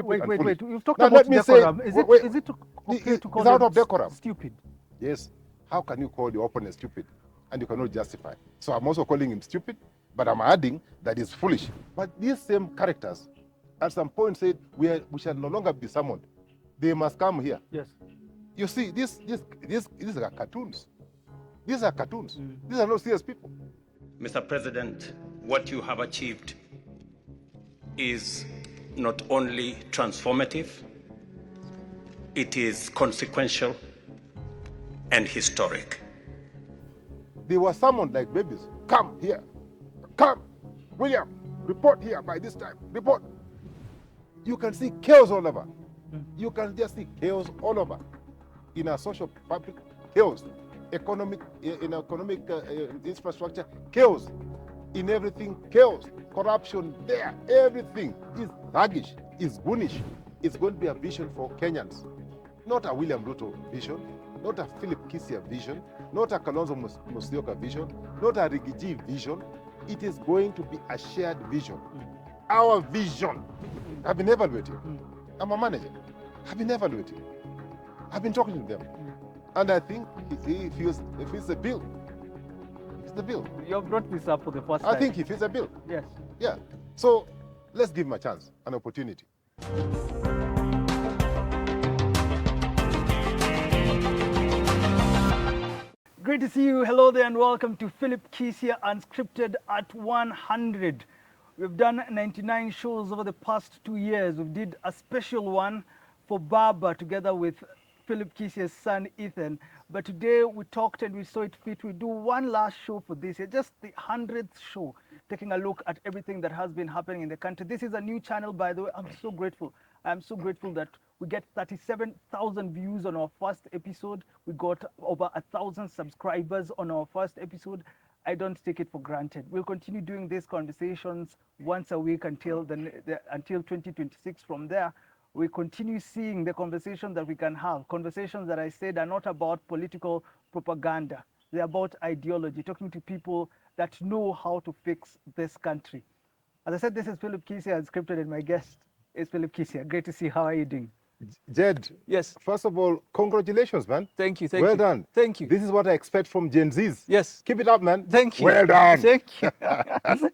Wait. You've talked Now, about let me decorum. say, Is it okay to call it's out them of decorum. stupid? Yes. How can you call your opponent stupid and you cannot justify? So I'm also calling him stupid, but I'm adding that he's foolish. But these same characters at some point said we shall no longer be summoned. They must come here. Yes. You see, these are cartoons. These are cartoons. These are not serious people. Mr. President, what you have achieved is not only transformative, it is consequential and historic. They were summoned like babies. Come here. Come. William, report here by this time. Report. You can see chaos all over. You can just see chaos all over. In our social public, chaos. Economic infrastructure, chaos. In everything, chaos. Corruption there. Everything is thuggish, is goonish. It's going to be a vision for Kenyans. Not a William Ruto vision, not a Philip Kisia vision, not a Kalonzo Musyoka vision, not a Rigiji vision. It is going to be a shared vision. Our vision. I've been evaluating. I'm a manager. I've been evaluating. I've been talking to them. And I think he feels the bill. It's the bill. You brought this up for the first time. I think he feels a bill. Yes. Yeah. So let's give him a chance, an opportunity. Great to see you. Hello there and welcome to Philip Kisia Unscripted at 100. We've done 99 shows over the past 2 years. We did a special one for Baba together with Philip Kisia's son Ethan. But today we talked and we saw it fit. We do one last show for this year, just the 100th show, taking a look at everything that has been happening in the country. This is a new channel, by the way. I'm so grateful. I'm so grateful that we get 37,000 views on our first episode. We got over 1,000 subscribers on our first episode. I don't take it for granted. We'll continue doing these conversations once a week until 2026. From there, we continue seeing the conversation that we can have. Conversations that I said are not about political propaganda. They're about ideology, talking to people that know how to fix this country. As I said, this is Philip Kisia Unscripted, and my guest is Philip Kisia. Great to see you. How are you doing? Jed, yes. First of all, congratulations, man. Thank you. Well done. Thank you. This is what I expect from Gen Zs. Yes. Keep it up, man. Thank you. Well done. Thank you.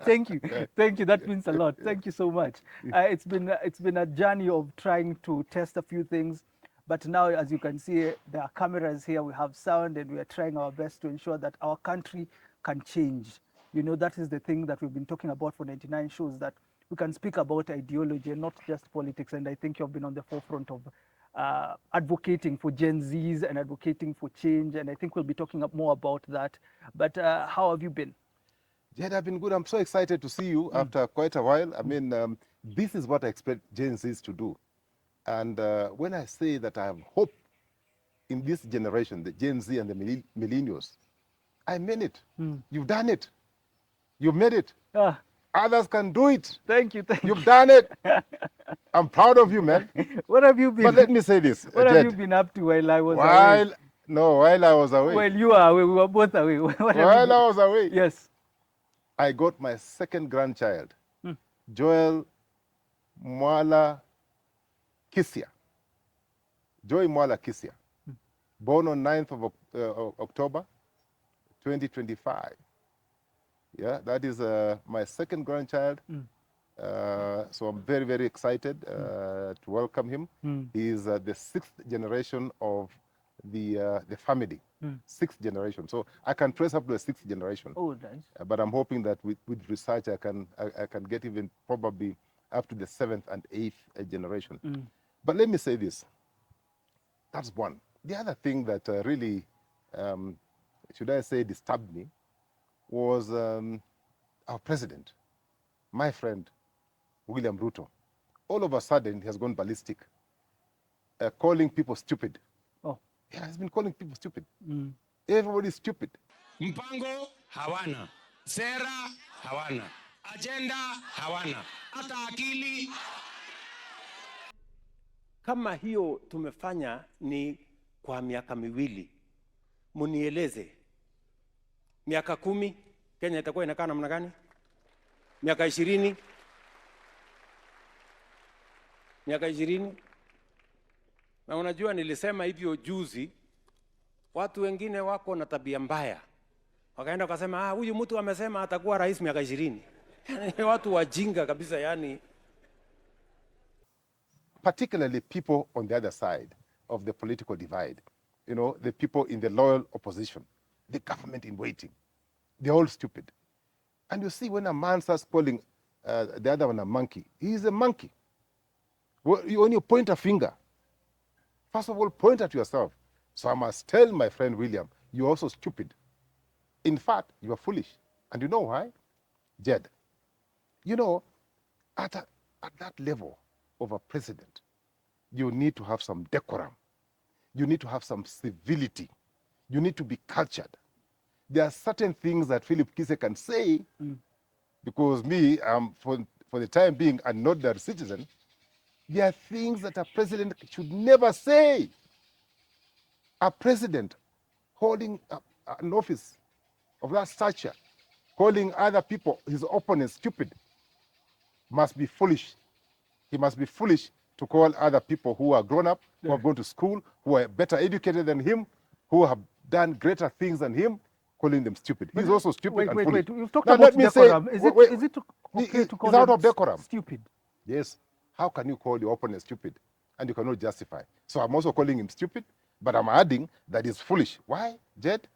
Thank you. Thank you. That means a lot. Thank you so much. It's been a journey of trying to test a few things, but now, as you can see, there are cameras here. We have sound, and we are trying our best to ensure that our country can change. You know, that is the thing that we've been talking about for 99 shows, that we can speak about ideology and not just politics. And I think you've been on the forefront of advocating for Gen Zs and advocating for change. And I think we'll be talking more about that. But how have you been? Jed, I've been good. I'm so excited to see you after quite a while. I mean, this is what I expect Gen Zs to do. And when I say that I have hope in this generation, the Gen Z and the millennials, I mean it. You've done it. You've made it. Others can do it. Thank you. You've done it. I'm proud of you, man. What have you been? But let me say this. What Jed, have you been up to while I was away? While I was away. Well, you are away. We were both away. While I was away. Yes. I got my second grandchild, Joel Mwala Kisia. Joy Mwala Kisia. Born on 9th of October, 2025. Yeah, that is my second grandchild. So I'm very, very excited to welcome him. He is the sixth generation of the family. Sixth generation. So I can trace up to the sixth generation. Oh, nice. But I'm hoping that with research I can get even probably up to the seventh and eighth generation. But let me say this. That's one. The other thing that really, should I say, disturbed me was our president, my friend, William Ruto. All of a sudden, he has gone ballistic, calling people stupid. Oh. Yeah, he's been calling people stupid. Everybody's stupid. Mpango hawana, sera hawana, agenda hawana, hata akili. Kama hiyo tumefanya ni kwa miaka miwili, munieleze miaka 10 Kenya itakuwa inakaa namna gani? Miaka 20? miaka 20. Na unajua nilisema hivyo juzi, watu wengine wako na tabia mbaya, wakaenda wakasema huyu mtu amesema atakuwa rais miaka 20. Watu wajinga kabisa yani. Particularly people on the other side of the political divide, you know, the people in the loyal opposition, the government in waiting, they're all stupid. And you see, when a man starts calling the other one a monkey, he is a monkey. When you point a finger, first of all, point at yourself. So I must tell my friend William, you're also stupid. In fact, you are foolish. And you know why? Jed, you know, at that level of a president, you need to have some decorum. You need to have some civility. You need to be cultured. There are certain things that Philip Kisia can say, because me, for the time being, an ordinary citizen. There are things that a president should never say. A president holding an office of that stature, calling other people, his opponents, stupid, must be foolish. He must be foolish to call other people who are grown up, who have gone to school, who are better educated than him, who have done greater things than him, calling them stupid. He's also stupid and foolish. Wait. You've talked Now, about let me decorum. say, Is it okay to call it's out them of decorum. stupid? Yes. How can you call your opponent stupid and you cannot justify? So I'm also calling him stupid, but I'm adding that he's foolish. Why, Jed?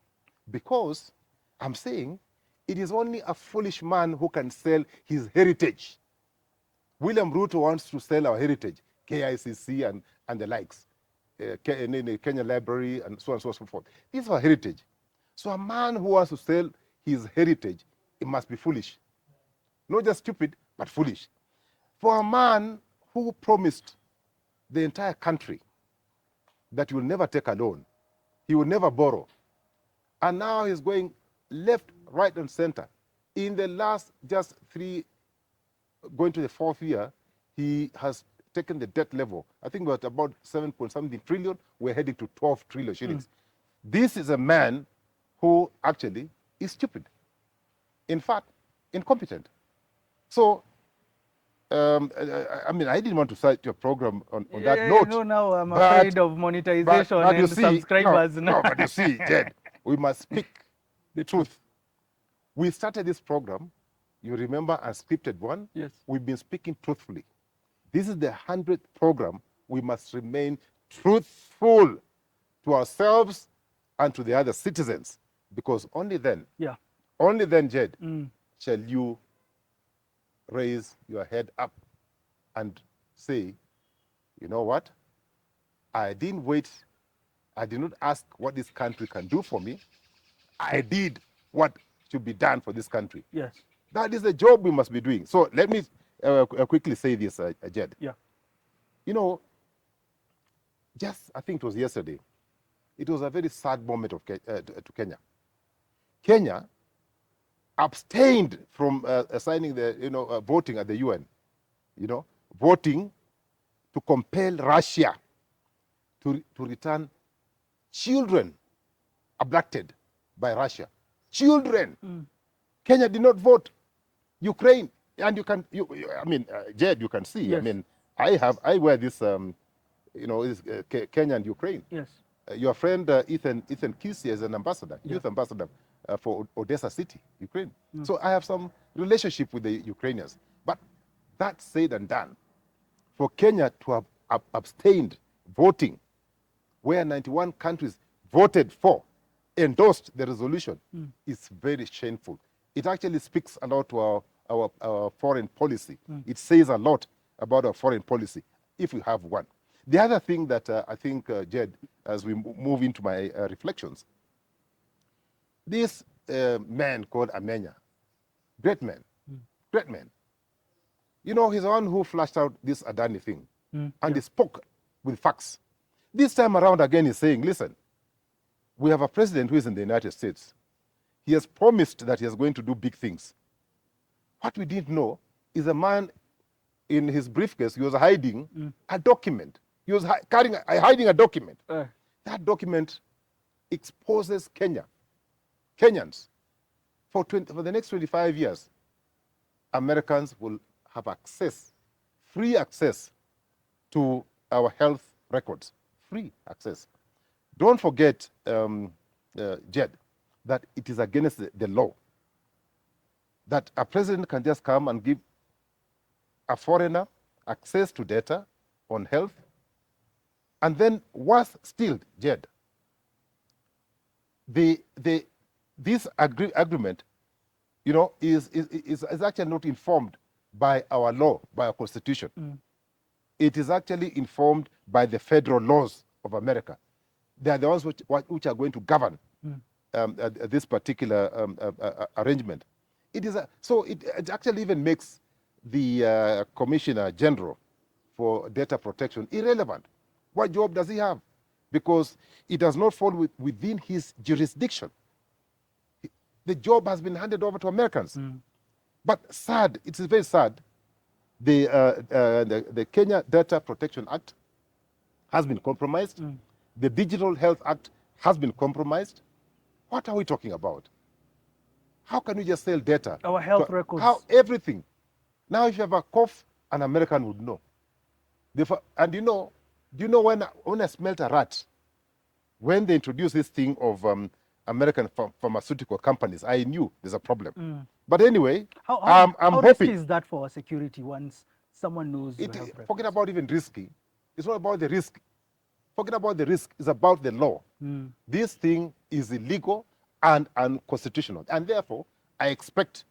Because I'm saying it is only a foolish man who can sell his heritage. William Ruto wants to sell our heritage, KICC and the likes, Kenya Library and so on and so forth. This is our heritage. So a man who wants to sell his heritage, it must be foolish. Not just stupid, but foolish. For a man who promised the entire country that he will never take a loan, he will never borrow, and now he's going left, right, and center. In the last just 3, going to the 4th year, he has taken the debt level. I think we're at about 7.something trillion. We're heading to 12 trillion shillings. This is a man who actually is stupid. In fact, incompetent. So, I mean, I didn't want to start your program on that note. No, now I'm afraid of monetization but you and see, subscribers. No, but you see, Jed, we must speak the truth. We started this program, you remember, unscripted one. Yes. We've been speaking truthfully. This is the 100th program. We must remain truthful to ourselves and to the other citizens, because only then, Jed, shall you raise your head up and say, you know what? I didn't wait. I did not ask what this country can do for me. I did what should be done for this country. Yes. That is the job we must be doing. So let me quickly say this, Jed. Yeah. You know, just I think it was yesterday, it was a very sad moment to Kenya. Kenya abstained from signing the, voting at the UN, voting to compel Russia to return children abducted by Russia. Children. Kenya did not vote. Ukraine, and Jed, you can see. Yes. I mean, I wear this, this Kenya and Ukraine. Yes. Your friend Ethan Kisia is an ambassador, youth ambassador for Odessa City, Ukraine. So I have some relationship with the Ukrainians. But that said and done, for Kenya to have abstained voting, where 91 countries voted for, endorsed the resolution, is very shameful. It actually speaks a lot to our foreign policy. It says a lot about our foreign policy, if we have one. The other thing that I think, Jed, as we move into my reflections, this man called Amenya, great man, great man. He's the one who flashed out this Adani thing, and he spoke with facts. This time around again, he's saying, listen, we have a president who is in the United States. He has promised that he is going to do big things. What we didn't know is a man in his briefcase, he was hiding a document. He was hiding a document. That document exposes Kenyans. For the next 25 years, Americans will have access, free access to our health records, free access. Don't forget, Jed, that it is against the law that a president can just come and give a foreigner access to data on health. And then worse still, Jed, this agreement, you know, is actually not informed by our law, by our constitution. It is actually informed by the federal laws of America. They are the ones which are going to govern this particular arrangement. So it actually even makes the Commissioner General for Data Protection irrelevant. What job does he have? Because it does not fall within his jurisdiction. The job has been handed over to Americans. But sad, it is very sad, the Kenya Data Protection Act has been compromised. The Digital Health Act has been compromised. What are we talking about? How can we just sell data? Our health records. How everything. Now, if you have a cough, an American would know. And do you know when I smelt a rat, when they introduced this thing of American pharmaceutical companies, I knew there's a problem. But anyway, I'm how hoping. risky is that for our security once someone knows your health records? Forget about even risky. It's not about the risk. Forget about the risk. It's about the law. This thing is illegal and unconstitutional. And therefore, I expect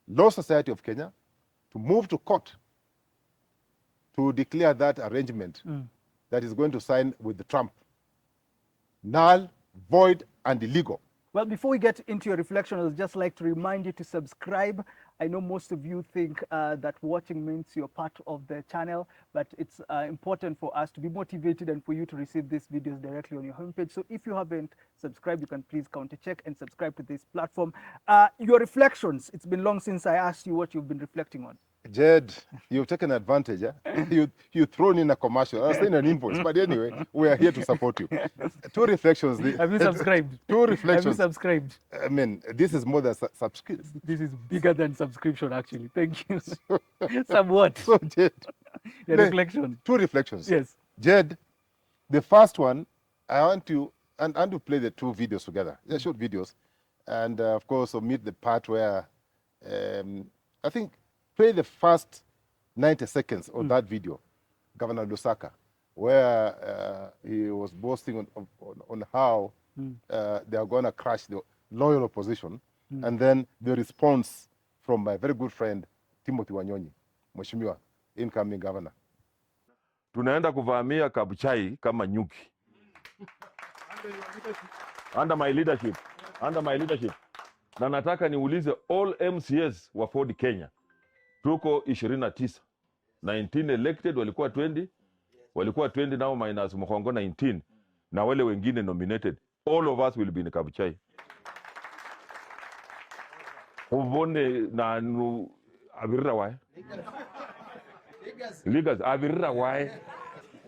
Law Society of Kenya to move to court to declare that arrangement that is going to sign with Trump null, void, and illegal. Well, before we get into your reflection, I'd just like to remind you to subscribe. I know most of you think that watching means you're part of the channel, but it's important for us to be motivated and for you to receive these videos directly on your homepage. So if you haven't subscribed, you can please counter-check and subscribe to this platform. Your reflections, it's been long since I asked you what you've been reflecting on. Jed, you've taken advantage. You've thrown in a commercial. I was saying an invoice, but anyway, we are here to support you. Two reflections. Have you subscribed? Two reflections. Have you subscribed? I mean, this is more than subscription. This is bigger than subscription, actually. Thank you. Somewhat. So, Jed, Your reflection. Two reflections. Yes. Jed, the first one, I want to play the two videos together. They're short videos. And of course, omit the part where I think play the first 90 seconds of that video, Governor Lusaka, where he was boasting on how they are going to crush the loyal opposition, and then the response from my very good friend Timothy Wanyonyi, Mheshimiwa, incoming governor. Tunaenda kuvamia Kabuchai kama nyuki. Under my leadership. Na nataka niulize all MCS wa Ford Kenya. Tuko 29. 19 elected, walikuwa 20 now minus Mkhongo 19. Na wale wengine nominated. All of us will be in Kabuchai. Ubone na abirira why? Ligas abirira why?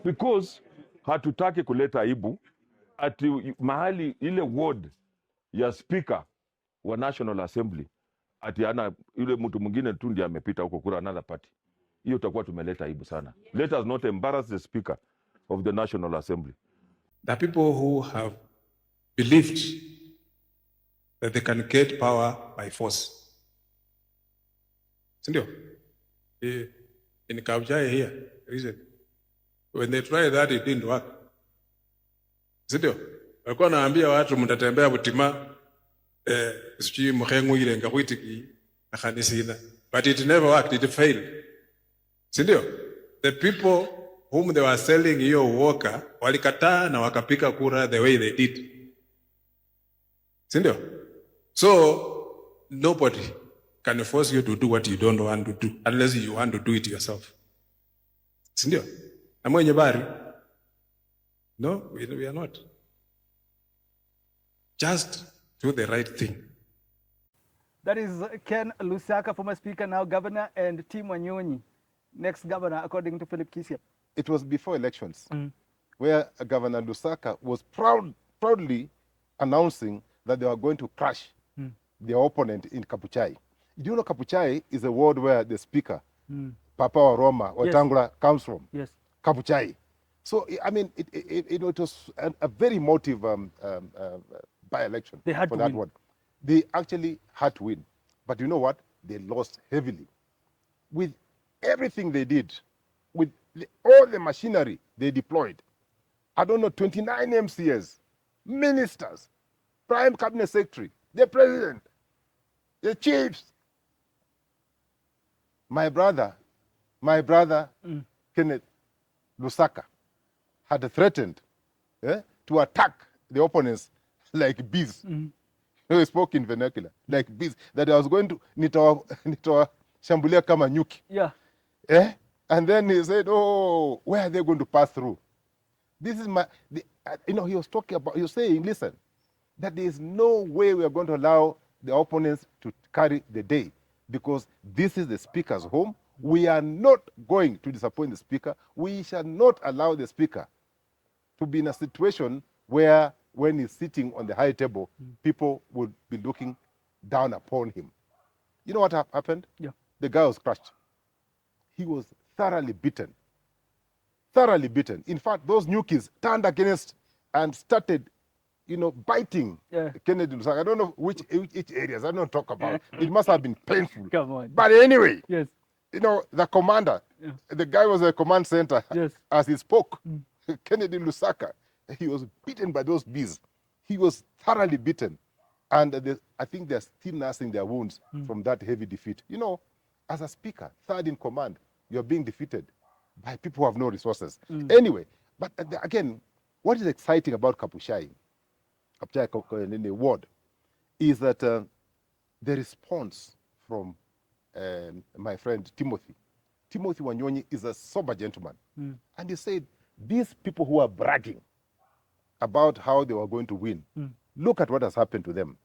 Because hatutaki kuleta aibu ati mahali ile ward ya speaker wa National Assembly ati ana yule mtu mwingine tu ndiye amepita huko kura another party. Hiyo tutakuwa tumeleta aibu sana. Let us not embarrass the speaker of the National Assembly. The people who have believed that they can get power by force. Sindio? In Kabuchai here, reason. When they tried that, it didn't work. Sindio? Walikuwa naambia watu mtatembea Butima, sijui Mkhengu ile ngakwitiki na kanisina. But it never worked, it failed. Sindio? The people whom they were selling hiyo uoka, walikataa na wakapika kura the way they did. Sindio? So, nobody can force you to do what you don't want to do, unless you want to do it yourself. Sindio? Na mwenye bari? No, we are not. Just do the right thing. That is Ken Lusaka, former speaker, now governor, and Tim Wanyonyi, next governor, according to Philip Kisia. It was before elections, where Governor Lusaka was proudly announcing that they were going to crush their opponent in Kabuchai. Do you know Kabuchai is a ward where the speaker, Papa Waroma, Wetangula, comes from? Yes. Kabuchai. So, I mean, it was a very emotive by-election They had for to that win. one. They actually had to win. But you know what? They lost heavily. With everything they did, with all the machinery they deployed, I don't know, 29 MCS, ministers, prime cabinet secretary, the president, the chiefs. My brother, Kenneth Lusaka, had threatened to attack the opponents like bees. He spoke in vernacular, like bees, that I was going to shambulia kama nyuki. Yeah. And then he said, oh, where are they going to pass through? This is he was talking about, he was saying, listen, that there is no way we are going to allow the opponents to carry the day, because this is the speaker's home. We are not going to disappoint the speaker. We shall not allow the speaker to be in a situation where, when he's sitting on the high table, people would be looking down upon him. You know what happened? Yeah. The guy was crushed. He was thoroughly beaten. Thoroughly beaten. In fact, those Newkies turned against and started, biting Kennedy Lusaka. I don't know which areas. I don't talk about. It must have been painful. Come on. But anyway, Yes. the commander, the guy was at the command center. Yes. As he spoke, Kennedy Lusaka, he was beaten by those bees. He was thoroughly beaten. And I think they're still nursing their wounds from that heavy defeat. As a speaker, third in command, you're being defeated by people who have no resources. Anyway, but again, what is exciting about Kabuchai in the ward is that the response from my friend Timothy Wanyonyi is a sober gentleman. And he said, these people who are bragging about how they were going to win, look at what has happened to them.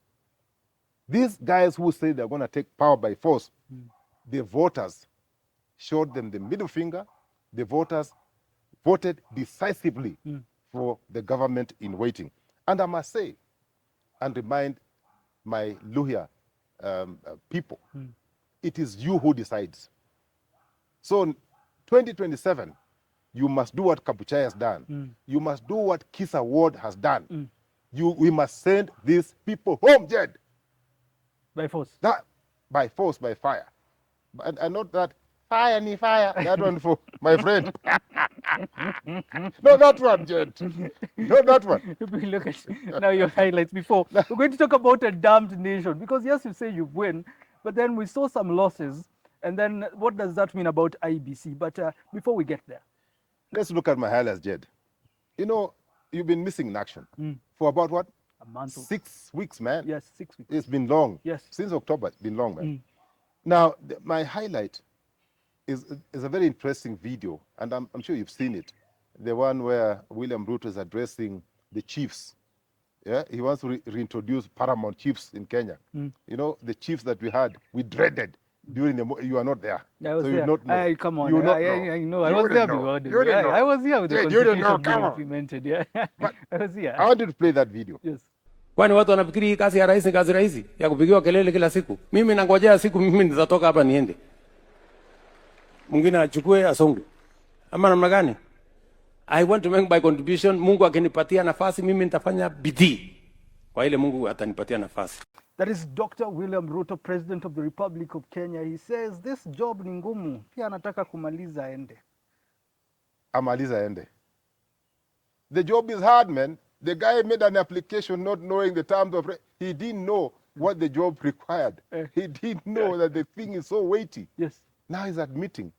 These guys who say they're going to take power by force, the voters showed them the middle finger. The voters voted decisively for the government in waiting. And I must say, and remind my Luhya people, it is you who decides. So 2027, you must do what Kabuchai has done. You must do what Kisa Ward has done. We must send these people home, Jed. By force. By force, by fire. And not that fire ni fire. That one for my friend. No, that one, Jed. No, that one. Look at now your highlights before. We're going to talk about a damned nation, because yes, you say you win, but then we saw some losses. And then what does that mean about IEBC? But before we get there, let's look at my highlights, Jed. You've been missing in action for about what? a month. 6 weeks, man. Yes, 6 weeks. It's been long. Yes. Since October, it's been long, man. Now, my highlight is a very interesting video, and I'm sure you've seen it. The one where William Ruto is addressing the chiefs. Yeah, he wants to reintroduce paramount chiefs in Kenya. The chiefs that we dreaded during you are not there. I was so there. You not know. Come on. You not I know. I You was didn't there know. before. You didn't know. I was here with the Yeah, you didn't know. constitution being Come on. implemented. Yeah. But I was here. I wanted to play that video. Yes. Kwani watu wanafikiri hii kazi ya rais ni kazi rahisi ya kupigiwa kelele kila siku? Mimi nangojea siku mimi nitatoka hapa niende, mwingine achukue asonge, ama namna gani? I want to make my contribution. Mungu akinipatia nafasi, mimi nitafanya bidii kwa ile Mungu atanipatia nafasi. That is Dr. William Ruto, President of the Republic of Kenya. He says this job ni ngumu, pia anataka kumaliza aende. Amaliza ende. The job is hard, man. The guy made an application not knowing the terms of he didn't know what the job required. He didn't know that the thing is so weighty. Yes. Now he's admitting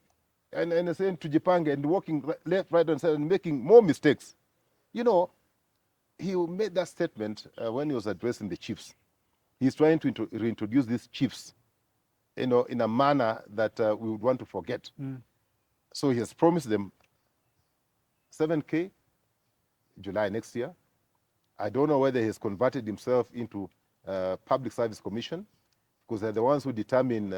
and saying to Jipange and walking left, right, and side and making more mistakes. He made that statement when he was addressing the chiefs. He's trying to reintroduce these chiefs, in a manner that we would want to forget. So he has promised them 7K July next year. I don't know whether he has converted himself into Public Service Commission, because they're the ones who determine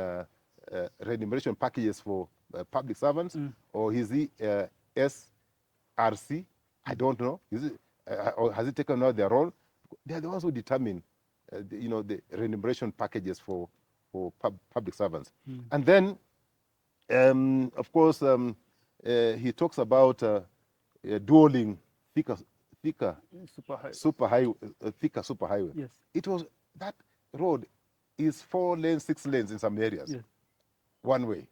remuneration packages for public servants, or is he SRC? I don't know. Is it, or has he taken out their role? They're the ones who determine, the remuneration packages for public servants. And then, of course, he talks about dueling thicker Super high. thicker super highway. Yes. It was, that road is 4 lanes, 6 lanes in some areas, Yes. one way.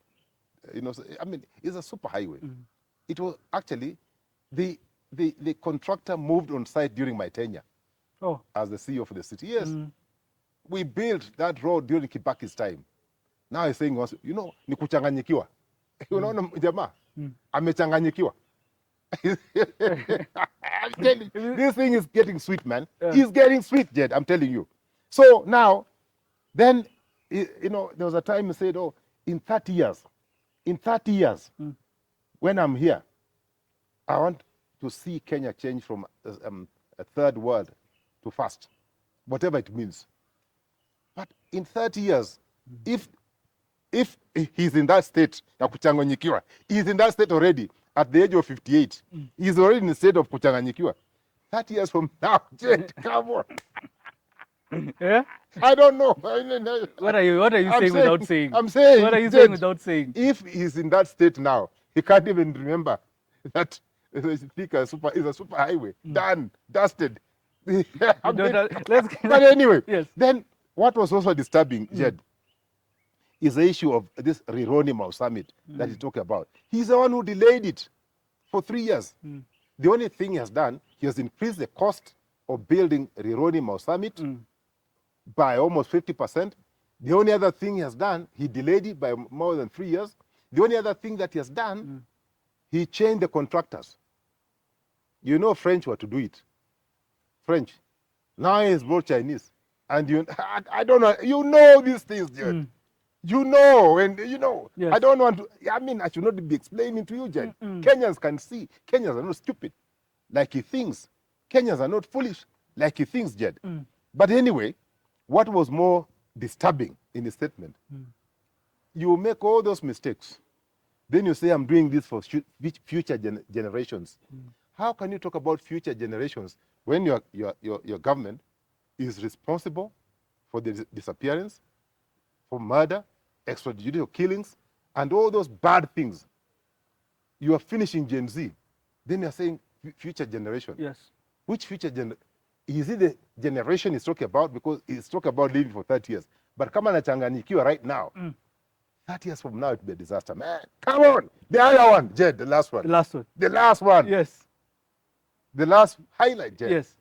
You know, so, I mean, it's a super highway. It was actually, the contractor moved on site during my tenure as the CEO of the city. Yes, we built that road during Kibaki's time. Now he's saying, you know, ni kuchanganyikiwa. Unaona jamaa amechanganyikiwa. I'm telling you, this thing is getting sweet, man. It's getting sweet, Jed, I'm telling you. So now, then, you know, there was a time he said, oh, in 30 years, when I'm here, I want to see Kenya change from a third world to first, whatever it means. But in 30 years, if he's in that state, he's in that state already at the age of 58. He's already in the state of kuchanganyikiwa. 30 years from now, Jed, come on. Yeah? I don't know. What are you saying without saying? I'm saying. What are you Jed, saying without saying? If he's in that state now, he can't even remember that Thika is a super highway. Done, dusted. But anyway, yes. Then what was also disturbing, Jed, is the issue of this Rironi summit that he talked about. He's the one who delayed it for 3 years. The only thing he has done, he has increased the cost of building Rironi summit by almost 50%. The only other thing he has done, he delayed it by more than 3 years. The only other thing that he has done, he changed the contractors. You know French were to do it. French. Now he's both Chinese. And I don't know, you know these things, Jed. You know, and you know, yes. I don't want to, I mean, I should not be explaining to you, Jed. Kenyans can see. Kenyans are not stupid like he thinks. Kenyans are not foolish like he thinks, Jed. But anyway, what was more disturbing in the statement, you make all those mistakes. Then you say, I'm doing this for future generations. How can you talk about future generations when your government is responsible for the disappearance, for murder, extrajudicial killings, and all those bad things? You are finishing Gen Z. Then you're saying future generation. Yes. Which future generation? Is it the generation he's talking about? Because he's talking about living for 30 years. But come on, nachanganyikiwa right now. 30 years from now, it will be a disaster. Man, come on. The other one, Jed, the last one. The last one. The last one. Yes. The last highlight, Jed. Yes.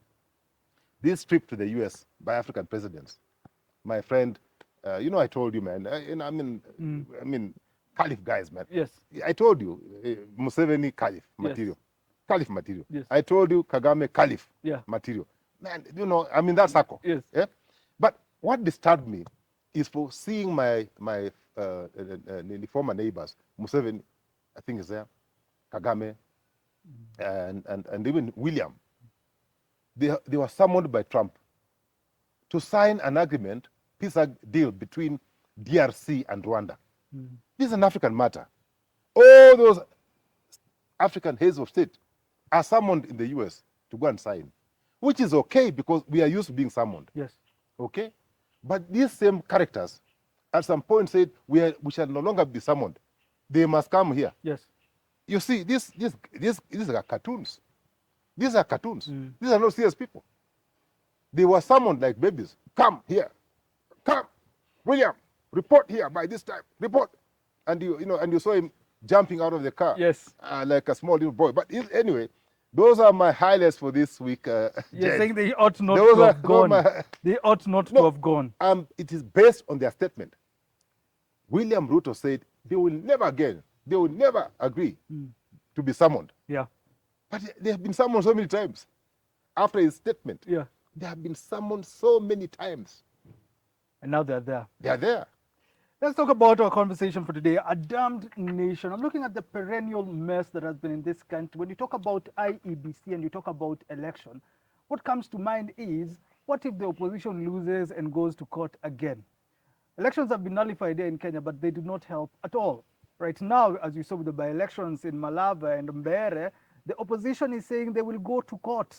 This trip to the US by African presidents. My friend, you know, I told you, man. I mean, Caliph guys, man. Yes. I told you, Museveni Caliph material. Yes. Caliph material. Yes. I told you, Kagame Caliph material. Man, you know, I mean, that's circle. Yes. Yeah? But what disturbed me is for seeing my former neighbors, Museveni, I think is there, Kagame, and even William. They were summoned by Trump to sign an agreement, peace deal between DRC and Rwanda. This is an African matter. All those African heads of state are summoned in the US to go and sign, which is okay because we are used to being summoned. Yes. Okay? But these same characters at some point said we shall no longer be summoned. They must come here. Yes. You see, these are cartoons. These are cartoons. These are not serious people. They were summoned like babies. Come here. Come. William, report here by this time. Report. And you saw him jumping out of the car. Yes. Like a small little boy. But anyway, those are my highlights for this week. You're saying they ought not to have gone. They ought not to have gone. It is based on their statement. William Ruto said they will never agree to be summoned. Yeah. But they have been summoned so many times. After his statement, yeah, they have been summoned so many times. And now they're there. They are there. Let's talk about our conversation for today. A damned nation. I'm looking at the perennial mess that has been in this country. When you talk about IEBC and you talk about election, what comes to mind is, what if the opposition loses and goes to court again? Elections have been nullified here in Kenya, but they did not help at all. Right now, as you saw with the by-elections in Malava and Mbeere, the opposition is saying they will go to court.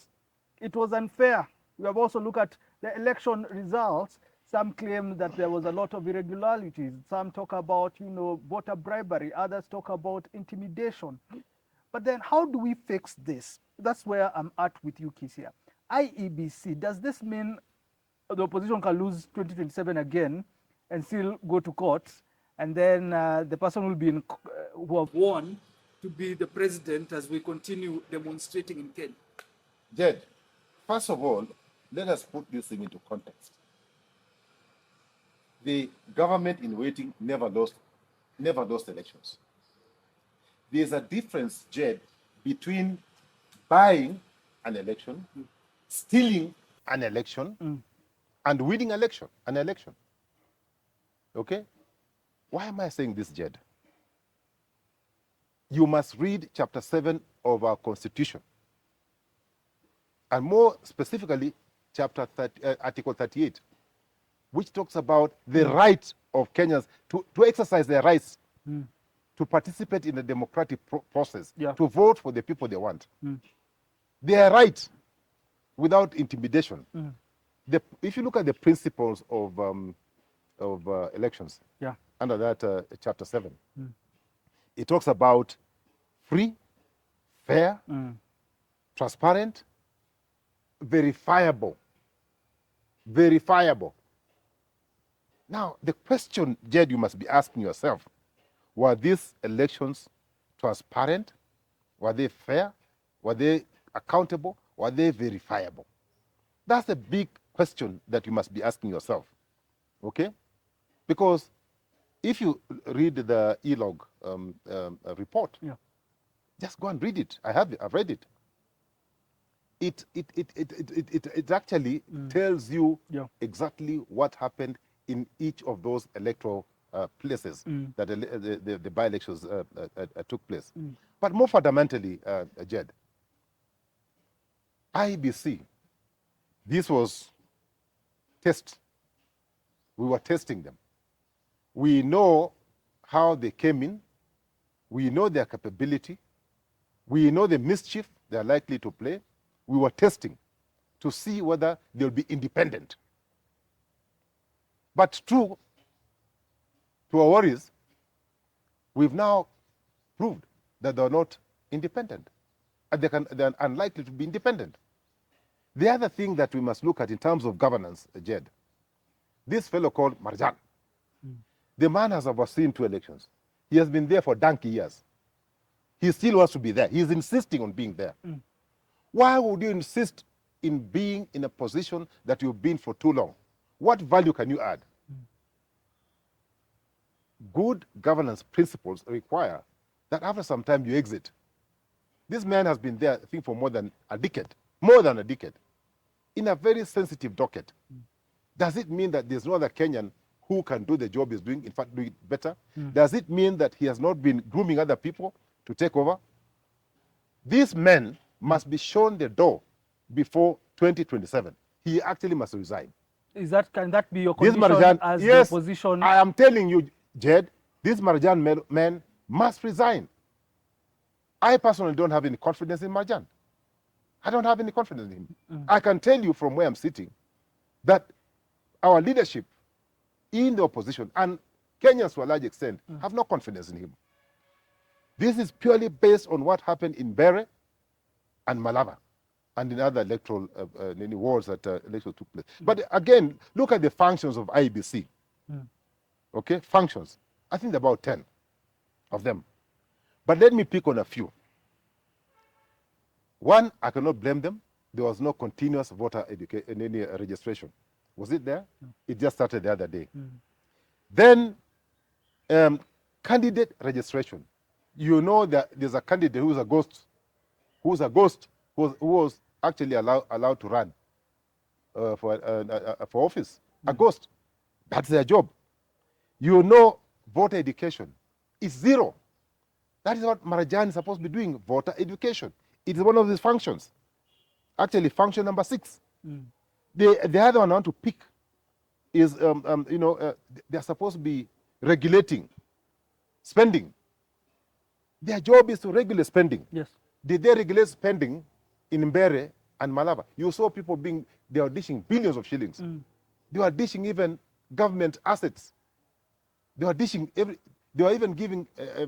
It was unfair. We have also looked at the election results, Some claim that there was a lot of irregularities. Some talk about, voter bribery. Others talk about intimidation. But then how do we fix this? That's where I'm at with you, Kisia. IEBC, does this mean the opposition can lose 2027 again and still go to court, and then the person will be who have won to be the president as we continue demonstrating in Kenya? Jed, first of all, let us put this thing into context. The government in waiting never lost elections. There's a difference, Jed, between buying an election, stealing an election, and winning an election. Okay? Why am I saying this, Jed? You must read chapter 7 of our Constitution. And more specifically, Article 38, which talks about the right of Kenyans to exercise their rights, to participate in the democratic process, to vote for the people they want. They are right without intimidation. If you look at the principles of elections, under that chapter 7, it talks about free, fair, transparent, verifiable. Now, the question, Jed, you must be asking yourself, were these elections transparent? Were they fair? Were they accountable? Were they verifiable? That's a big question that you must be asking yourself, okay? Because if you read the ELOG report, just go and read it. I've read it. It actually tells you exactly what happened in each of those electoral places that the by-elections took place. But more fundamentally, Jed, IEBC, this was test. We were testing them. We know how they came in. We know their capability. We know the mischief they are likely to play. We were testing to see whether they'll be independent. But true, to our worries, we've now proved that they're not independent. And they're unlikely to be independent. The other thing that we must look at in terms of governance, Jed, this fellow called Marjan, the man has overseen 2 elections. He has been there for donkey years. He still wants to be there. He's insisting on being there. Why would you insist in being in a position that you've been for too long? What value can you add? Good governance principles require that after some time you exit. This man has been there, I think, for more than a decade, in a very sensitive docket. Does it mean that there's no other Kenyan who can do the job he's doing, in fact, do it better? Does it mean that he has not been grooming other people to take over? These men must be shown the door before 2027. He actually must resign. Can that be your condition as yes, the opposition? I am telling you, Jed, this Marjan man must resign. I personally don't have any confidence in Marjan. I don't have any confidence in him. I can tell you from where I'm sitting that our leadership in the opposition and Kenyans to a large extent have no confidence in him. This is purely based on what happened in Bere and Malava and in other electoral wars that elections took place. But again, look at the functions of IEBC. Okay, functions. I think about 10 of them. But let me pick on a few. One, I cannot blame them. There was no continuous voter registration. Was it there? It just started the other day. Then, candidate registration. You know that there's a candidate who was actually allowed to run for office. A ghost. That's their job. You know, voter education is 0. That is what Marjan is supposed to be doing, voter education. It is one of his functions. Actually, function number 6. The other one I want to pick is, they're supposed to be regulating spending. Their job is to regulate spending. Yes. Did they regulate spending in Mbere and Malava? You saw people they're dishing billions of shillings. They were dishing even government assets. They were dishing they were even giving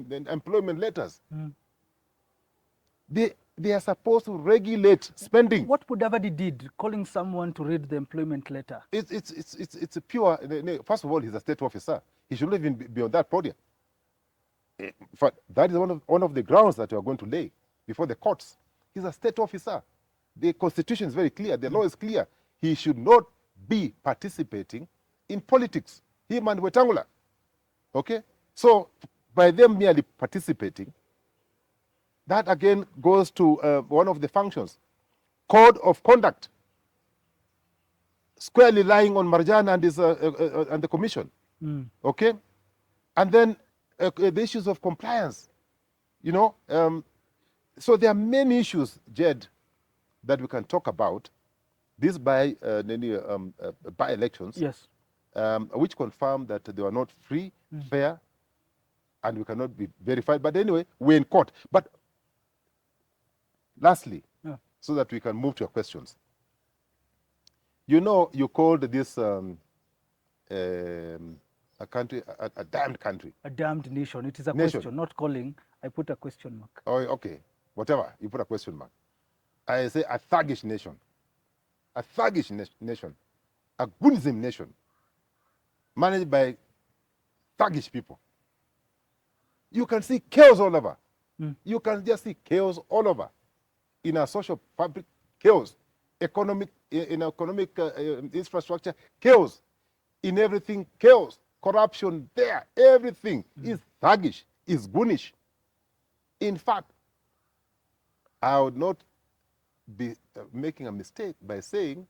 employment letters. They are supposed to regulate spending. What Mudavadi did, calling someone to read the employment letter? It's a pure. First of all, he's a state officer. He should not even be on that podium. But that is one of the grounds that we are going to lay before the courts. He's a state officer. The constitution is very clear. The law is clear. He should not be participating in politics. Him and Wetangula. Okay? So, by them merely participating, that again goes to one of the functions. Code of conduct. Squarely lying on Marjan and, and the commission. Okay? And then the issues of compliance. You know? So there are many issues, Jed, that we can talk about. These by-elections, yes, which confirm that they were not free, fair, and we cannot be verified. But anyway, we're in court. But lastly, so that we can move to your questions. You know, you called this a country, a damned country. A damned nation. It is a Nation. question, not calling. I put a question mark. Oh, okay. Whatever. You put a question mark. I say a thuggish nation. A thuggish nation. A Gunism nation. Managed by thuggish people. You can see chaos all over. You can just see chaos all over. In our social fabric, chaos. Economic infrastructure, chaos. In everything, chaos. Corruption there. Everything is thuggish, is Gunish. In fact, I would not be making a mistake by saying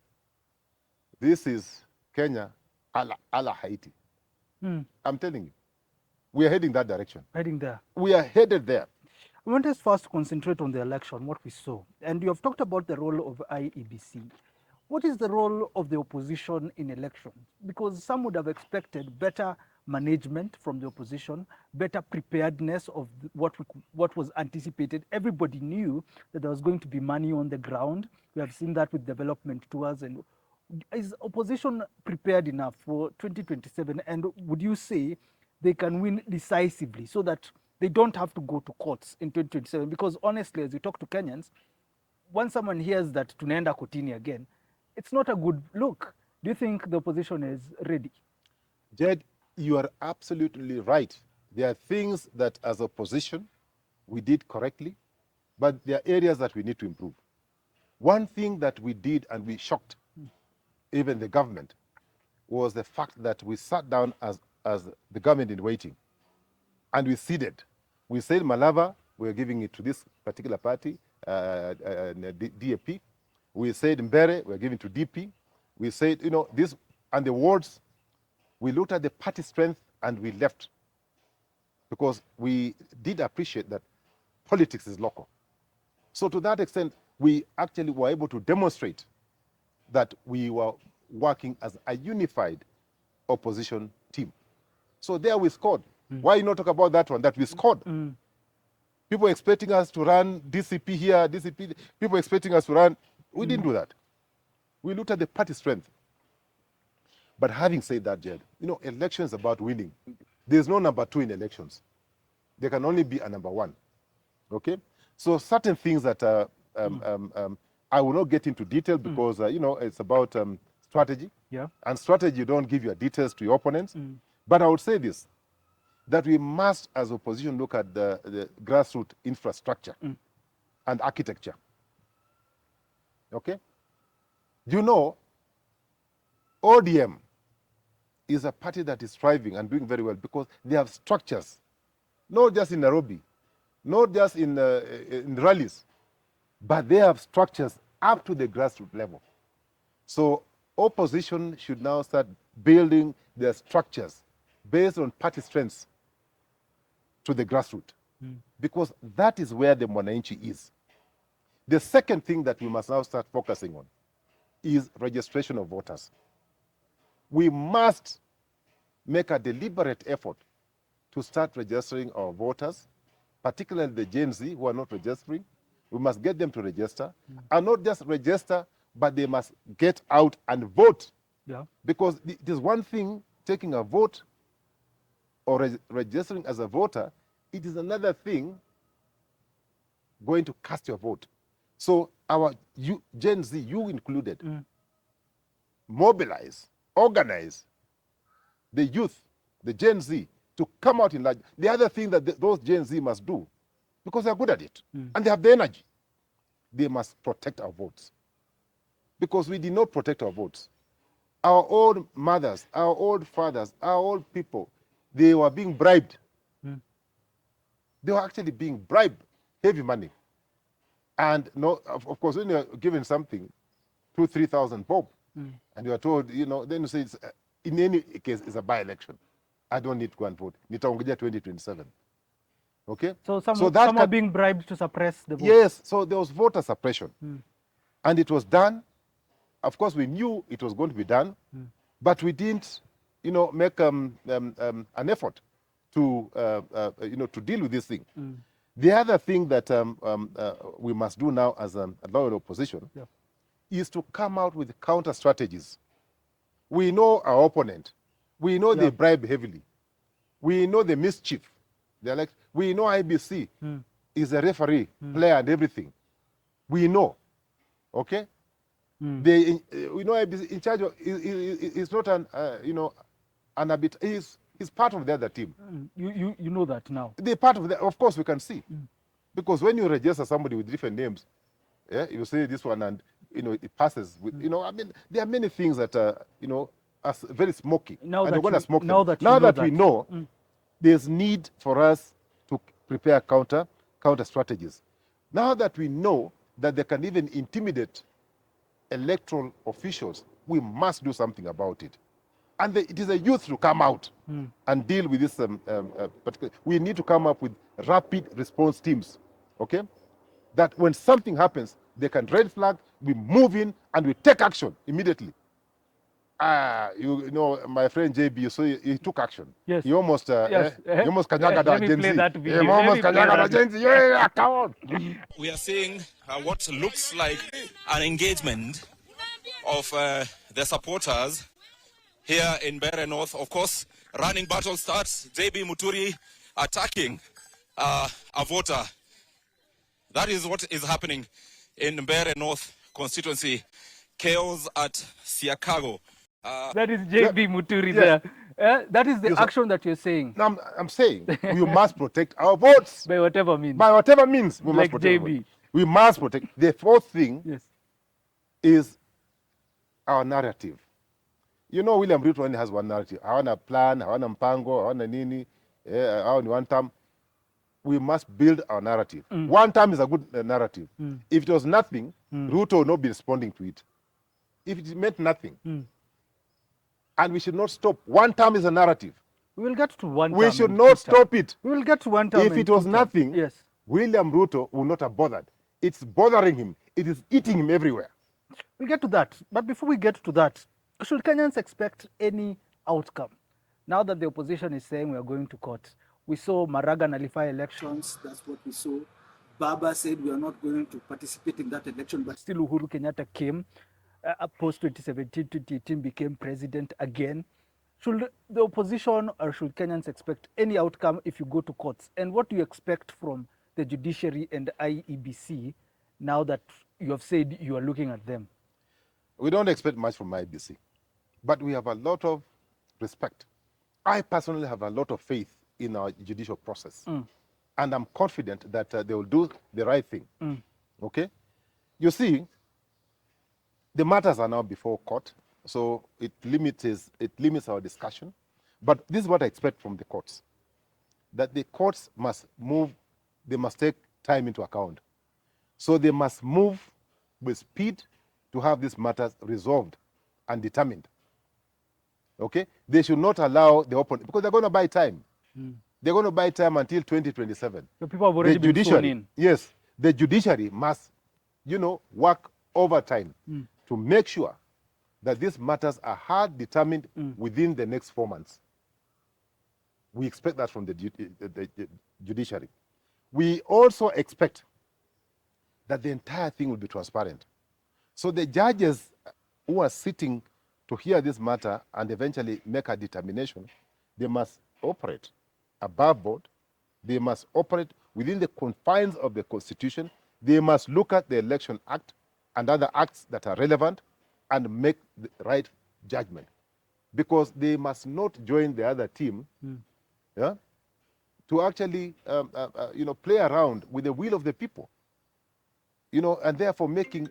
this is Kenya a la Haiti. I'm telling you. We are heading that direction. Heading there. We are headed there. I want us first to concentrate on the election, what we saw. And you have talked about the role of IEBC. What is the role of the opposition in elections? Because some would have expected better management from the opposition, better preparedness of what was anticipated. Everybody knew that there was going to be money on the ground. We have seen that with development tours. And is opposition prepared enough for 2027? And would you say they can win decisively so that they don't have to go to courts in 2027? Because honestly, as you talk to Kenyans, once someone hears that tunaenda kotini again, it's not a good look. Do you think the opposition is ready? Jed, you are absolutely right. There are things that as opposition we did correctly, but there are areas that we need to improve. One thing that we did and we shocked even the government was the fact that we sat down as the government in waiting and we ceded. We said Malava, we're giving it to this particular party, DAP. We said Mbere, we're giving to DP. We said, you know, this, and the wards, we looked at the party strength and we left. Because we did appreciate that politics is local. So to that extent, we actually were able to demonstrate that we were working as a unified opposition team. So there we scored. Why you not talk about that one, that we scored? People expecting us to run DCP here, DCP, people expecting us to run. We didn't do that. We looked at the party strength. But having said that, Jed, you know, elections about winning. There's no number 2 in elections. There can only be a number 1. Okay? So certain things that I will not get into detail because, you know, it's about strategy. Yeah. And strategy, you don't give your details to your opponents. But I would say this, that we must, as opposition, look at the grassroots infrastructure and architecture. Okay? You know, ODM is a party that is thriving and doing very well because they have structures, not just in Nairobi, not just in rallies, but they have structures up to the grassroots level. So opposition should now start building their structures based on party strengths to the grassroots, because that is where the mwananchi is. The second thing that we must now start focusing on is registration of voters. We must make a deliberate effort to start registering our voters, particularly the Gen Z who are not registering. We must get them to register, and not just register, but they must get out and vote. Yeah. Because it is one thing taking a vote or registering as a voter. It is another thing going to cast your vote. So our Gen Z, you included, mobilize, organize the youth, the Gen Z, to come out in large. The other thing that those Gen Z must do, because they're good at it, and they have the energy, they must protect our votes. Because we did not protect our votes. Our old mothers, our old fathers, our old people, they were being bribed. They were actually being bribed, heavy money. And no, of course, when you're given something, 2,000-3,000 bob, and you are told, then you say, it's, in any case, it's a by-election. I don't need to go and vote. Nitaongojea 2027. Okay? So some are being bribed to suppress the vote. Yes, so there was voter suppression. And it was done. Of course, we knew it was going to be done, but we didn't, make an effort to, to deal with this thing. The other thing that we must do now as a loyal opposition is to come out with counter strategies. We know our opponent. We know they bribe heavily. We know the mischief. We know IEBC is a referee, player, and everything. We know. Okay? We know IEBC in charge of, is not an, he's part of the other team. You know that now. They're part of of course we can see. Because when you register somebody with different names, you say this one and, it passes with, there are many things that, are very smoky. Now and that we're going to smoke now them. that Now that that. we know, there's need for us to prepare counter strategies. Now that we know that they can even intimidate electoral officials, we must do something about it. And it is a youth to come out and deal with this particular. We need to come up with rapid response teams, okay? That when something happens, they can red flag, we move in, and we take action immediately. My friend JB, so he took action. Yes. He almost, he almost kanyaga Let me Gen play Z. that video. He almost kanyaga Gen Z. Yeah, come on. We are seeing what looks like an engagement of the supporters here in Mbeere North. Of course, running battle starts. JB Muturi attacking a voter. That is what is happening in Mbeere North constituency. Chaos at Siakago. That is JB Muturi there. That is the action that you're saying. No, I'm saying we must protect our votes. By whatever means. By whatever means, we Like must protect JB. We must protect. The fourth thing is our narrative. William Ruto only has one narrative. Hawana plan, hawana mpango, hawana nini, hawana one term. We must build our narrative. One term is a good narrative. If it was nothing, Ruto would not be responding to it. If it meant nothing. And we should not stop. One term is a narrative. We will get to one term. We should not stop it. We will get to one term. If it was nothing, William Ruto would not have bothered. It's bothering him. It is eating him everywhere. We'll get to that. But before we get to that, should Kenyans expect any outcome? Now that the opposition is saying we are going to court, we saw Maraga nullify elections. That's what we saw. Baba said we are not going to participate in that election, but still Uhuru Kenyatta came. Post 2017, 2018 became president again. Should the opposition or should Kenyans expect any outcome if you go to courts? And what do you expect from the Judiciary and IEBC now that you have said you are looking at them? We don't expect much from IEBC, but we have a lot of respect. I personally have a lot of faith in our judicial process. And I'm confident that they will do the right thing. Okay? You see, the matters are now before court, so it limits our discussion. But this is what I expect from the courts, that the courts must move, they must take time into account. So they must move with speed to have these matters resolved and determined. Okay? They should not allow the opponent, because they're going to buy time. They're going to buy time until 2027. The people have already been sworn in. Yes, the judiciary must, work overtime to make sure that these matters are hard determined within the next 4 months. We expect that from the judiciary. We also expect that the entire thing will be transparent. So the judges who are sitting to hear this matter and eventually make a determination, they must operate above board. They must operate within the confines of the Constitution. They must look at the Election Act and other acts that are relevant and make the right judgment. Because they must not join the other team to actually play around with the will of the people. And therefore making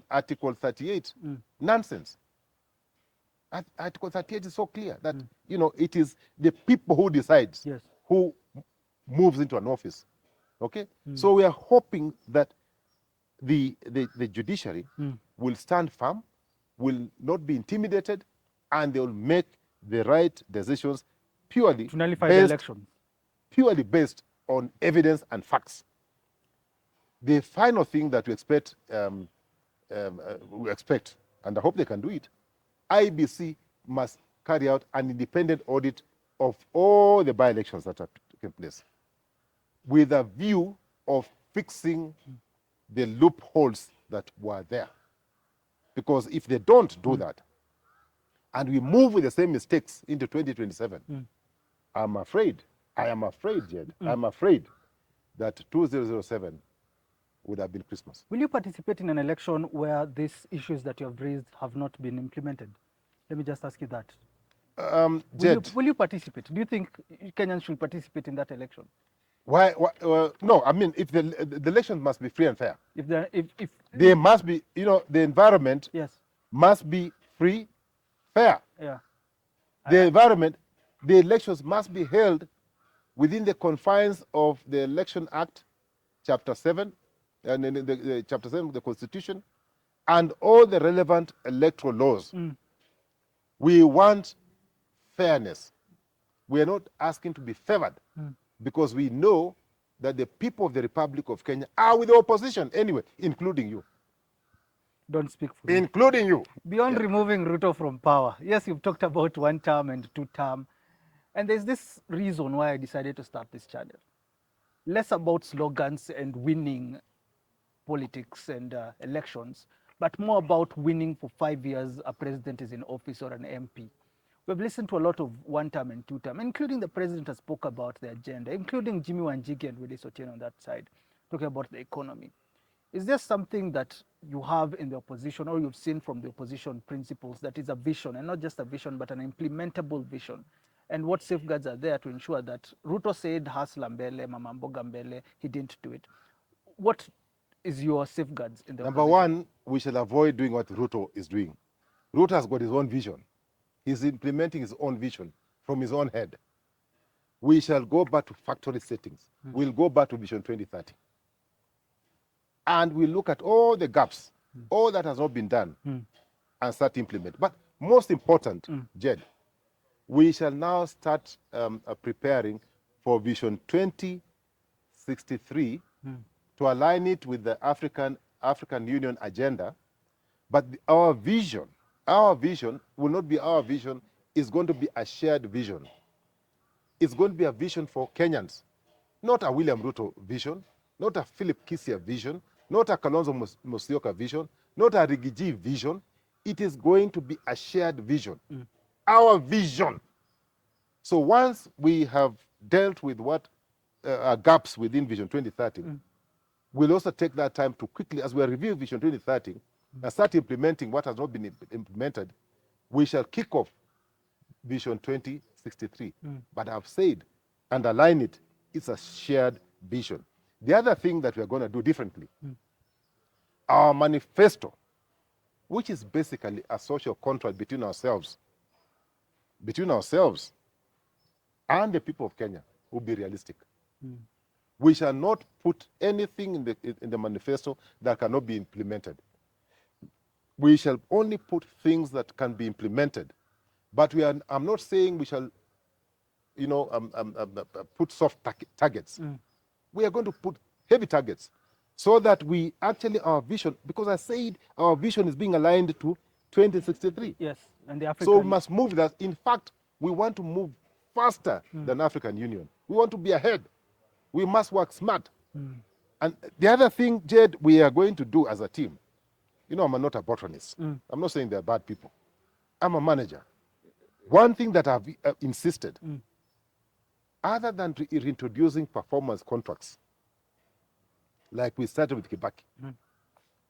Article 38 nonsense. Article 38 is so clear that it is the people who decides who moves into an office. Okay, so we are hoping that the judiciary will stand firm, will not be intimidated, and they will make the right decisions purely to nullify the election, purely based on evidence and facts. The final thing that we expect, and I hope they can do it, IEBC must carry out an independent audit of all the by-elections that are taking place, with a view of fixing the loopholes that were there. Because if they don't do that, and we move with the same mistakes into 2027, I am afraid, Jed, I'm afraid that 2007 would have been Christmas. Will you participate in an election where these issues that you have raised have not been implemented? Let me just ask you that. Jed, will you participate? Do you think Kenyans should participate in that election? Why no, I mean, if the election must be free and fair. If they must be, the environment must be free, fair. Yeah. The environment, the elections must be held within the confines of the Election Act, Chapter 7, and in the Chapter 7 of the Constitution, and all the relevant electoral laws. We want fairness. We are not asking to be favored, because we know that the people of the Republic of Kenya are with the opposition anyway, including you. Don't speak for me. Including you. Beyond removing Ruto from power, yes, you've talked about 1 term and 2 term, and there's this reason why I decided to start this channel. Less about slogans and winning politics and elections, but more about winning for 5 years a president is in office or an MP. We've listened to a lot of 1 term and 2 term, including the president has spoke about the agenda, including Jimmy Wanjigi and Willis Otieno on that side, talking about the economy. Is there something that you have in the opposition, or you've seen from the opposition principles, that is a vision, and not just a vision, but an implementable vision? And what safeguards are there to ensure that Ruto said hustler mbele, mama mboga mbele, he didn't do it? What is your safeguards in the Number opposition? 1, we shall avoid doing what Ruto is doing. Ruto has got his own vision. He's implementing his own vision from his own head. We shall go back to factory settings. We'll go back to Vision 2030. And we'll look at all the gaps, all that has not been done, and start to implement. But most important, Jed, we shall now start preparing for Vision 2063 to align it with the African Union agenda. But our vision will not be our vision, it's going to be a shared vision. It's going to be a vision for Kenyans, not a William Ruto vision, not a Philip Kisia vision, not a Kalonzo Musyoka vision, not a Rigiji vision. It is going to be a shared vision, our vision. So once we have dealt with what gaps within Vision 2030, we'll also take that time to quickly, as we review Vision 2030, and start implementing what has not been implemented. We shall kick off Vision 2063. But I've said, underline it, it's a shared vision. The other thing that we're going to do differently, our manifesto, which is basically a social contract between ourselves and the people of Kenya, will be realistic. We shall not put anything in the manifesto that cannot be implemented. We shall only put things that can be implemented. But I'm not saying we shall, put soft targets. We are going to put heavy targets so that we actually, our vision, because I said our vision is being aligned to 2063. Yes, and the African... So we must move that. In fact, we want to move faster than African Union. We want to be ahead. We must work smart. And the other thing, Jed, we are going to do as a team, You know, I'm not a botanist. I'm not saying they're bad people. I'm a manager. One thing that I've insisted, other than reintroducing performance contracts, like we started with Kibaki,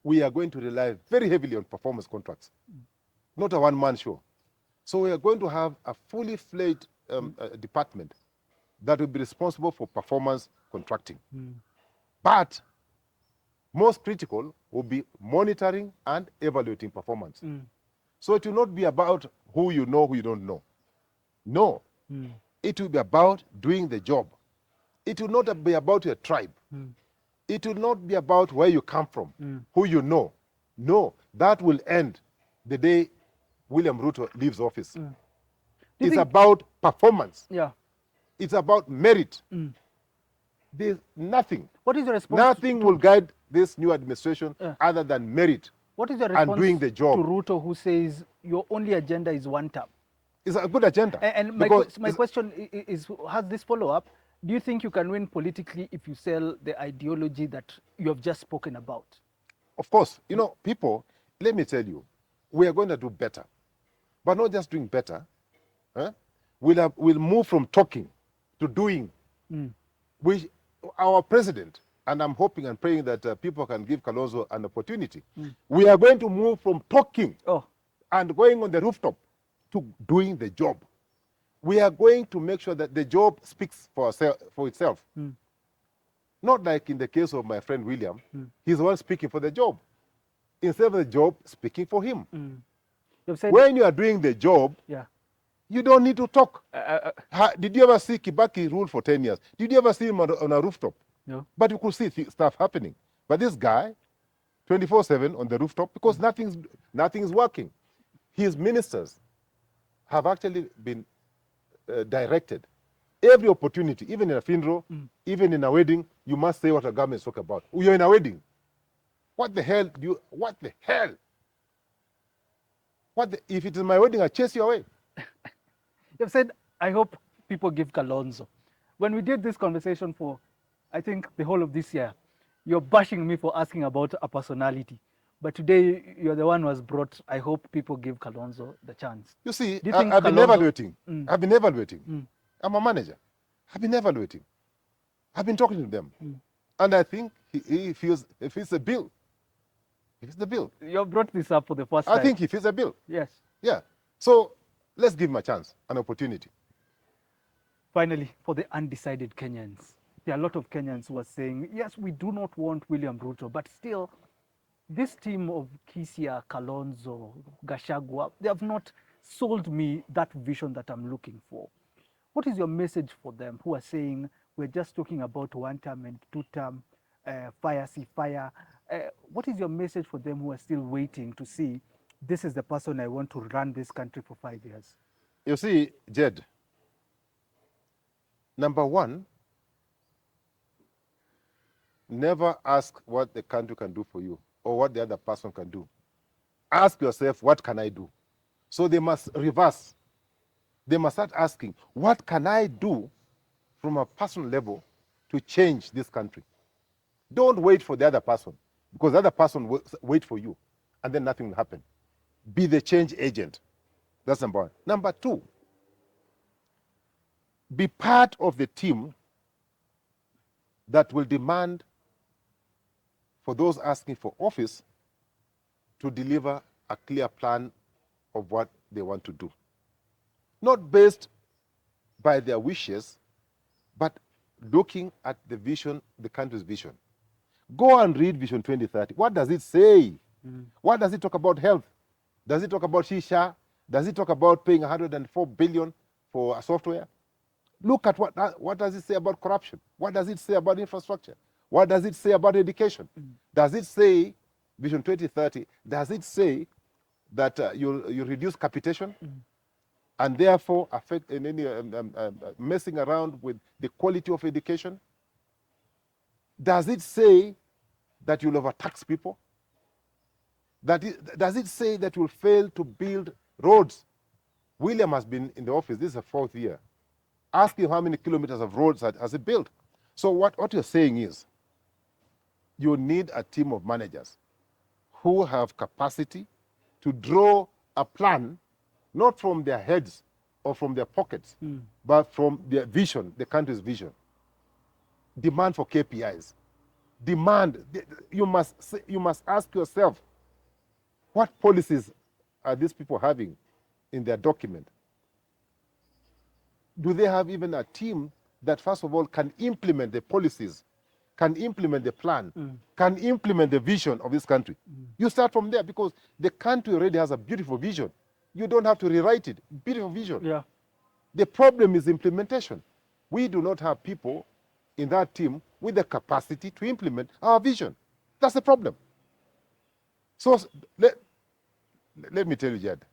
we are going to rely very heavily on performance contracts, not a one-man show. So we are going to have a fully fledged department that will be responsible for performance contracting. But most critical will be monitoring and evaluating performance. So it will not be about who you know, who you don't know. No. It will be about doing the job. It will not be about your tribe. It will not be about where you come from, who you know. No, that will end the day William Ruto leaves office. It's about performance. Yeah. It's about merit. There's nothing. What is your response? Nothing will guide this new administration other than merit. What is your response and doing the job to Ruto, who says your only agenda is one term? It's a good agenda. And my question is, has this follow-up? Do you think you can win politically if you sell the ideology that you have just spoken about? Of course. You know, people, let me tell you, we are going to do better. But not just doing better. We'll move from talking to doing. Our president, and I'm hoping and praying that people can give Kalonzo an opportunity. We are going to move from talking and going on the rooftop to doing the job. We are going to make sure that the job speaks for itself. Not like in the case of my friend William, he's the one speaking for the job, instead of the job speaking for him. When you are doing the job, you don't need to talk. Did you ever see Kibaki rule for 10 years? Did you ever see him on a rooftop? No. But you could see stuff happening. But this guy, 24/7 on the rooftop, because nothing is working. His ministers have actually been directed. Every opportunity, even in a funeral, even in a wedding, you must say what a government is talking about. You're in a wedding. What the hell? If it is my wedding, I chase you away. You've said, I hope people give Kalonzo. When we did this conversation for, I think, the whole of this year, you're bashing me for asking about a personality. But today, you're the one who has brought, I hope people give Kalonzo the chance. You see, I've been evaluating. I've been evaluating. I'm a manager. I've been evaluating. I've been talking to them. And I think he feels, if it's a bill, You brought this up for the first time. I think he fits a bill. Yes. Yeah. So let's give him a chance, an opportunity. Finally, for the undecided Kenyans, there are a lot of Kenyans who are saying, yes, we do not want William Ruto, but still, this team of Kisia, Kalonzo, Gachagua, they have not sold me that vision that I'm looking for. What is your message for them who are saying, we're just talking about one term and two term, fire, see fire? What is your message for them who are still waiting to see, this is the person I want to run this country for 5 years? You see, Jed, number one, never ask what the country can do for you or what the other person can do. Ask yourself, what can I do? So they must reverse. They must start asking, what can I do from a personal level to change this country? Don't wait for the other person, because the other person will wait for you, and then nothing will happen. Be the change agent. That's number one. Number two, be part of the team that will demand for those asking for office to deliver a clear plan of what they want to do. Not based by their wishes, but looking at the vision, the country's vision. Go and read Vision 2030. What does it say? What does it talk about health? Does it talk about shisha? Does it talk about paying 104 billion for a software? Look at what does it say about corruption? What does it say about infrastructure? What does it say about education? Does it say, Vision 2030, does it say that you reduce capitation and therefore affect any messing around with the quality of education? Does it say that you'll overtax people? Does it say that you'll fail to build roads? William has been in the office, this is the 4th year. Ask him how many kilometers of roads has he built. So what you're saying is, you need a team of managers who have capacity to draw a plan, not from their heads or from their pockets, but from their vision, the country's vision. Demand for KPIs. Demand. You must ask yourself, what policies are these people having in their document? Do they have even a team that, first of all, can implement the policies, can implement the plan, can implement the vision of this country? You start from there, because the country already has a beautiful vision. You don't have to rewrite it. Beautiful vision. Yeah. The problem is implementation. We do not have people in that team with the capacity to implement our vision. That's the problem. So let me tell you, Jed,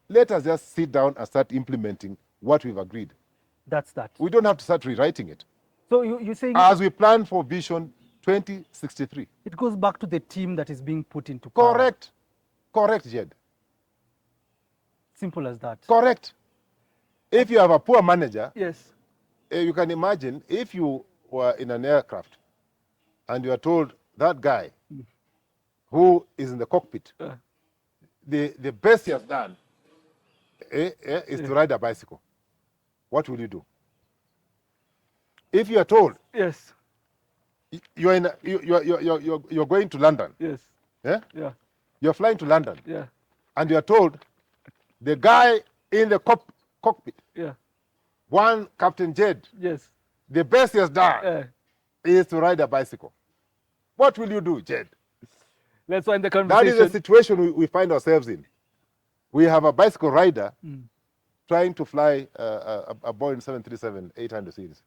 let us just sit down and start implementing what we've agreed. That's that. We don't have to start rewriting it. So you're saying... As we plan for Vision 2063. It goes back to the team that is being put into power. Correct. Correct, Jed. Simple as that. Correct. If you have a poor manager, yes, you can imagine if you were in an aircraft and you are told that guy who is in the cockpit, the best he has done is to ride a bicycle. What will you do? If you are told, yes, you're going to London, yes, yeah, you're flying to London, yeah, and you are told the guy in the cockpit, yeah, one Captain Jed, yes, the best he has done is to ride a bicycle. What will you do, Jed? Let's end the conversation. That is the situation we find ourselves in. We have a bicycle rider trying to fly a Boeing 737-800 series.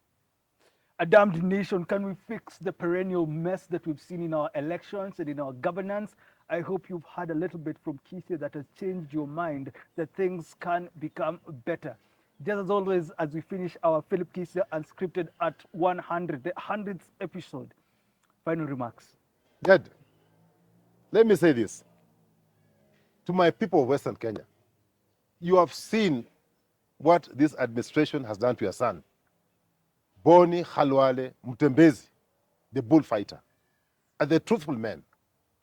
A damned nation. Can we fix the perennial mess that we've seen in our elections and in our governance? I hope you've heard a little bit from Kisia that has changed your mind, that things can become better. Just as always, as we finish our Philip Kisia Unscripted at 100, the 100th episode, final remarks. Jed, let me say this. To my people of Western Kenya, you have seen what this administration has done to your son. Boni Khalwale Mutembezi, the bullfighter, and the truthful man.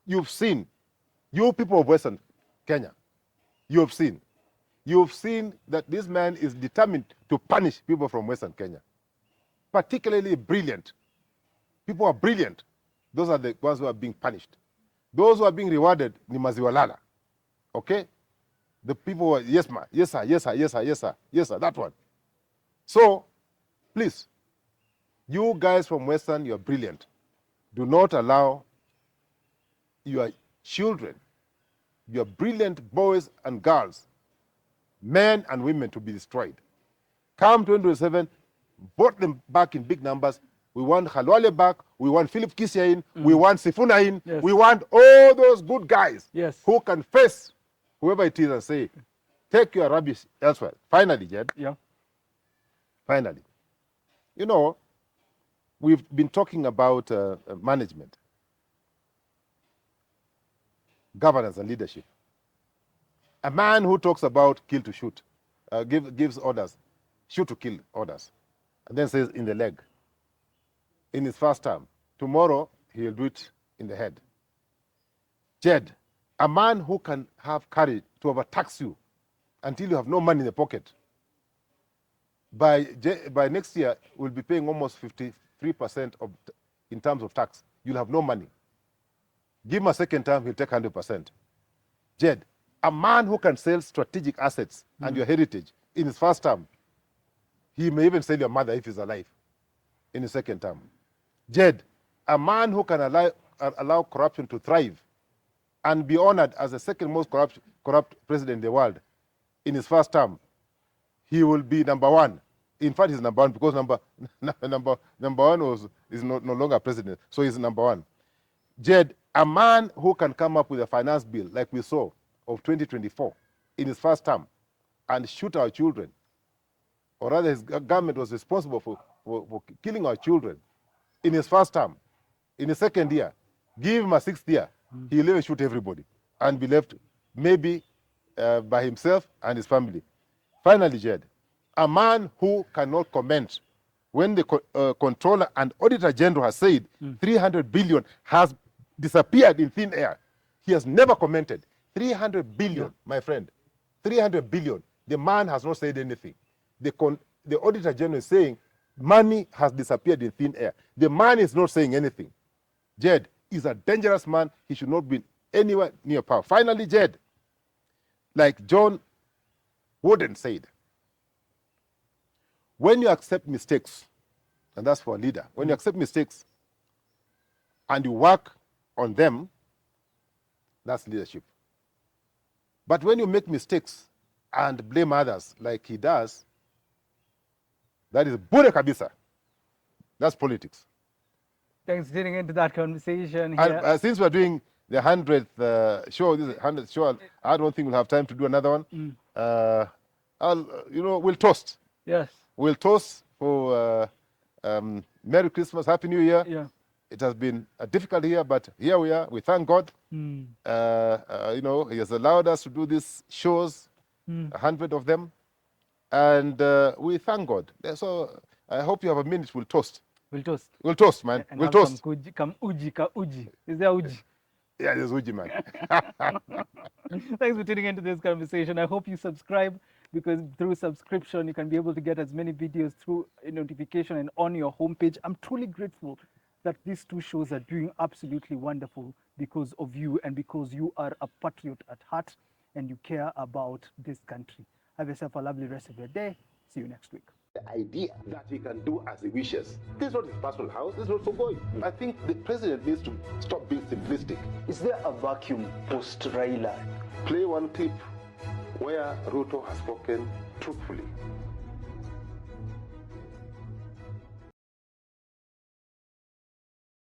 You've seen, you people of Western Kenya, you've seen that this man is determined to punish people from Western Kenya. Particularly brilliant. People are brilliant. Those are the ones who are being punished. Those who are being rewarded, ni maziwalala. Okay? The people who are, yes, ma, yes, sir, yes, sir, yes, sir, yes, sir, yes, sir, that one. So, please, you guys from Western, you're brilliant. Do not allow your children, your brilliant boys and girls, men and women, to be destroyed. Come 2027, vote them back in big numbers. We want Khalwale back. We want Philip Kisia in. We want Sifuna in. Yes. We want all those good guys who can face whoever it is and say, take your rubbish elsewhere. Finally, Jed. Yeah. Finally. You know, we've been talking about management, governance and leadership. A man who talks about kill to shoot, gives orders, shoot to kill orders, and then says in the leg, in his first term. Tomorrow, he'll do it in the head. Jed, a man who can have courage to overtax you until you have no money in the pocket. By next year, we'll be paying almost 53% in terms of tax. You'll have no money. Give him a second term, he'll take 100%. Jed, a man who can sell strategic assets and your heritage in his first term, he may even sell your mother if he's alive in his second term. Jed, a man who can allow corruption to thrive and be honored as the second most corrupt president in the world in his first term, he will be number one. In fact, he's number one because number one is no longer president, so he's number one. Jed, a man who can come up with a finance bill like we saw of 2024 in his first term and shoot our children, or rather his government was responsible for killing our children in his first term. In his second year, give him a sixth year, he'll even shoot everybody and be left maybe by himself and his family. Finally, Jed, a man who cannot comment when the Controller and Auditor General has said 300 billion has disappeared in thin air. He has never commented. 300 billion, my friend. 300 billion. The man has not said anything. The Auditor General is saying money has disappeared in thin air. The man is not saying anything. Jed is a dangerous man. He should not be anywhere near power. Finally, Jed, like John Wooden said, when you accept mistakes, and that's for a leader, when you accept mistakes and you work on them, that's leadership. But when you make mistakes and blame others like he does, that is bure kabisa. That's politics. Thanks for getting into that conversation here. And since we're doing the 100th show, this is 100th show, I don't think we'll have time to do another one. We'll toast. Yes. We'll toast for Merry Christmas, Happy New Year. Yeah. It has been a difficult year, but here we are. We thank God. He has allowed us to do these shows, 100 of them, and we thank God. So I hope you have a minute. We'll toast. We'll toast. We'll toast, man. And we'll have toast. Some uji. Is there uji? Yeah, there's uji, man. Thanks for tuning into this conversation. I hope you subscribe, because through subscription, you can be able to get as many videos through a notification and on your homepage. I'm truly grateful that these two shows are doing absolutely wonderful because of you and because you are a patriot at heart and you care about this country. Have yourself a lovely rest of your day. See you next week. The idea that he can do as he wishes. This is not his personal house. This is not for going. I think the president needs to stop being simplistic. Is there a vacuum post-Raila? Play one clip where Ruto has spoken truthfully.